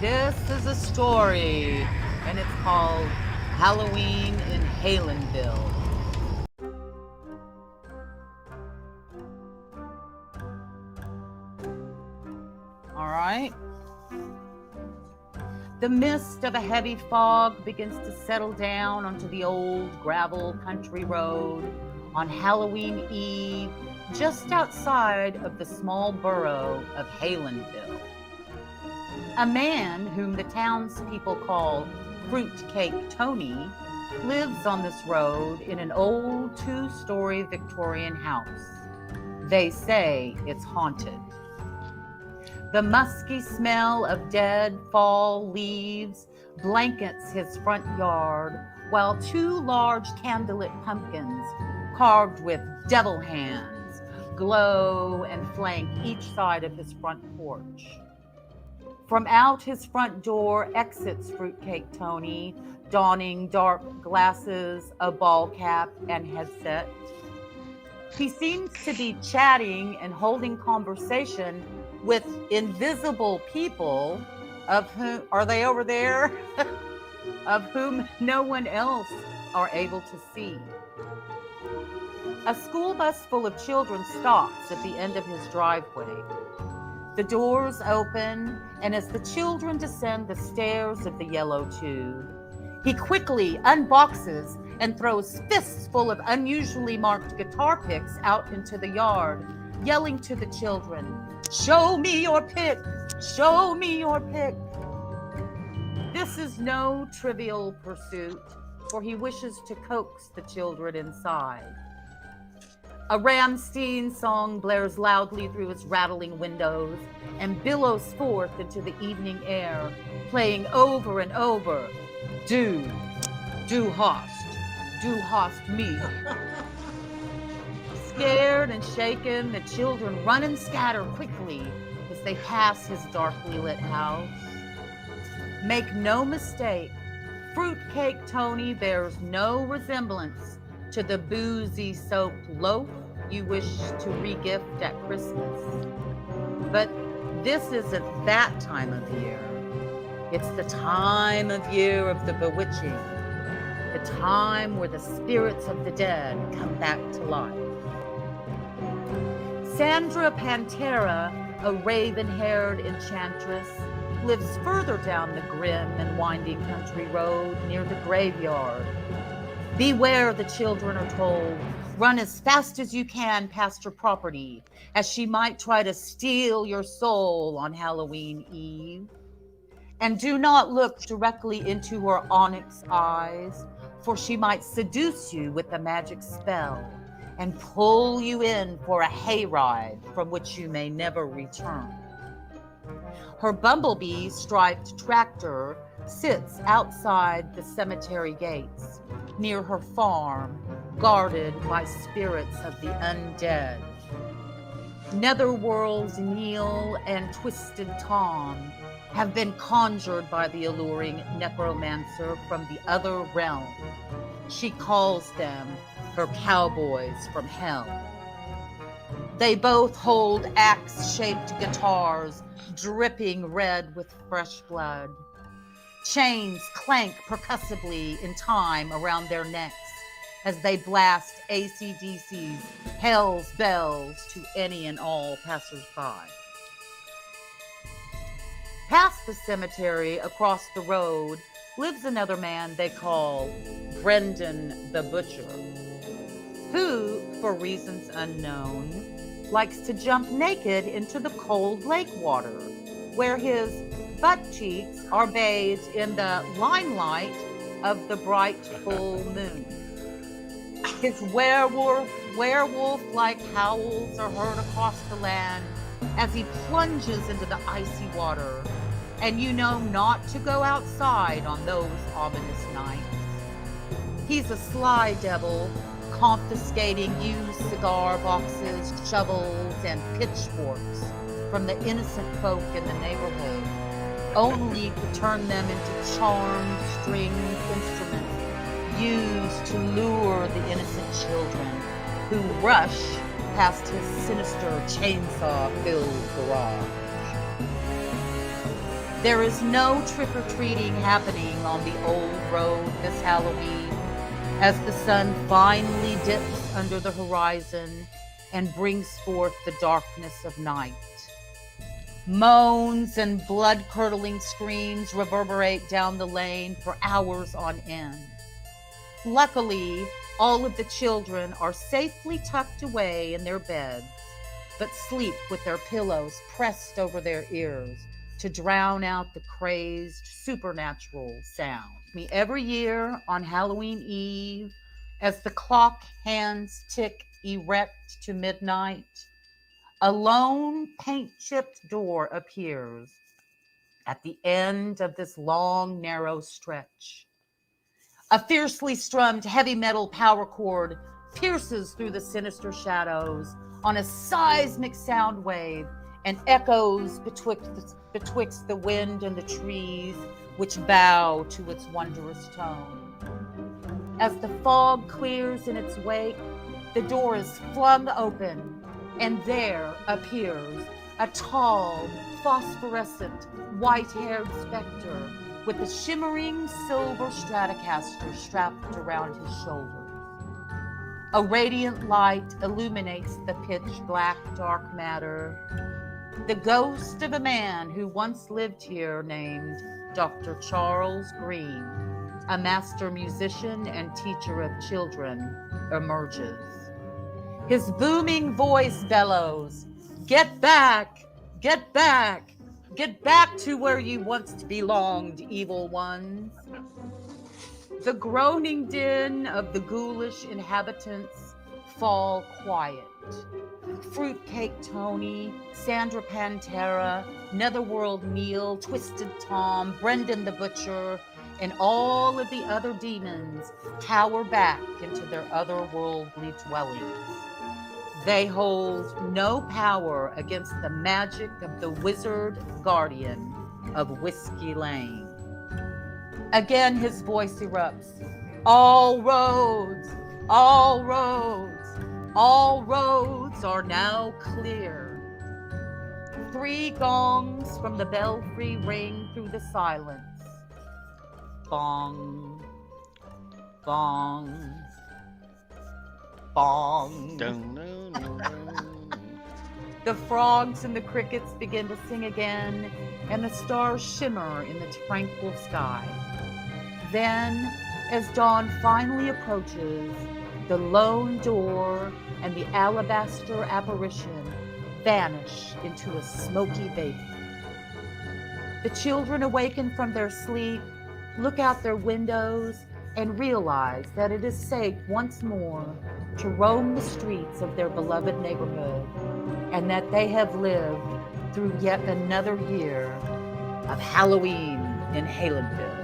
This is a story, and it's called Halloween in Halenville. All right. The mist of a heavy fog begins to settle down onto the old gravel country road on Halloween Eve, just outside of the small borough of Halenville. A man whom the townspeople call Fruitcake Tony lives on this road in an old two-story Victorian house. They say it's haunted. The musky smell of dead fall leaves blankets his front yard, while two large candlelit pumpkins carved with devil hands glow and flank each side of his front porch. From out his front door exits Fruitcake Tony, donning dark glasses, a ball cap, and headset. He seems to be chatting and holding conversation with invisible people, of whom, are they over there? Of whom no one else are able to see. A school bus full of children stops at the end of his driveway. The doors open, and as the children descend the stairs of the yellow tube, he quickly unboxes and throws fists full of unusually marked guitar picks out into the yard, yelling to the children, "Show me your pick! Show me your pick!" This is no trivial pursuit, for he wishes to coax the children inside. A Rammstein song blares loudly through its rattling windows and billows forth into the evening air, playing over and over, Du hast me. Scared and shaken, the children run and scatter quickly as they pass his darkly lit house. Make no mistake, Fruitcake Tony bears no resemblance to the boozy soaked loaf you wish to regift at Christmas. But this isn't that time of year. It's the time of year of the bewitching, the time where the spirits of the dead come back to life. Sandra Pantera, a raven-haired enchantress, lives further down the grim and winding country road near the graveyard. Beware, the children are told. Run as fast as you can past her property, as she might try to steal your soul on Halloween Eve. And do not look directly into her onyx eyes, for she might seduce you with a magic spell and pull you in for a hayride from which you may never return. Her bumblebee-striped tractor sits outside the cemetery gates, near her farm, guarded by spirits of the undead. Netherworld's Neil and Twisted Tom have been conjured by the alluring necromancer from the other realm. She calls them her cowboys from hell. They both hold axe-shaped guitars, dripping red with fresh blood. Chains clank percussively in time around their necks as they blast AC/DC's Hell's Bells to any and all passersby. Past the cemetery, across the road, lives another man they call Brendan the Butcher, who, for reasons unknown, likes to jump naked into the cold lake water, where his butt cheeks are bathed in the limelight of the bright full moon. His werewolf-like howls are heard across the land as he plunges into the icy water, and you know not to go outside on those ominous nights. He's a sly devil, confiscating used cigar boxes, shovels, and pitchforks from the innocent folk in the neighborhood, only to turn them into charmed stringed instruments used to lure the innocent children who rush past his sinister chainsaw-filled garage. There is no trick-or-treating happening on the old road this Halloween, as the sun finally dips under the horizon and brings forth the darkness of night. Moans and blood-curdling screams reverberate down the lane for hours on end. Luckily, all of the children are safely tucked away in their beds, but sleep with their pillows pressed over their ears to drown out the crazed supernatural sound. Every year on Halloween Eve, as the clock hands tick erect to midnight, a lone paint-chipped door appears at the end of this long, narrow stretch. A fiercely strummed heavy metal power cord pierces through the sinister shadows on a seismic sound wave and echoes betwixt the wind and the trees, which bow to its wondrous tone. As the fog clears in its wake, the door is flung open, and there appears a tall, phosphorescent, white-haired specter with a shimmering silver Stratocaster strapped around his shoulders. A radiant light illuminates the pitch-black dark matter. The ghost of a man who once lived here named Dr. Charles Green, a master musician and teacher of children, emerges. His booming voice bellows, "Get back! Get back! Get back to where you once belonged, evil ones!" The groaning din of the ghoulish inhabitants fall quiet. Fruitcake Tony, Sandra Pantera, Netherworld Neil, Twisted Tom, Brendan the Butcher, and all of the other demons cower back into their otherworldly dwellings. They hold no power against the magic of the wizard guardian of Whiskey Lane. Again his voice erupts. All roads, all roads, all roads are now clear. 3 gongs from the belfry ring through the silence. Bong, bong, bong. The frogs and the crickets begin to sing again, and the stars shimmer in the tranquil sky. Then, as dawn finally approaches, the lone door and the alabaster apparition vanish into a smoky vapor. The children awaken from their sleep, look out their windows, and realize that it is safe once more to roam the streets of their beloved neighborhood, and that they have lived through yet another year of Halloween in Halenville.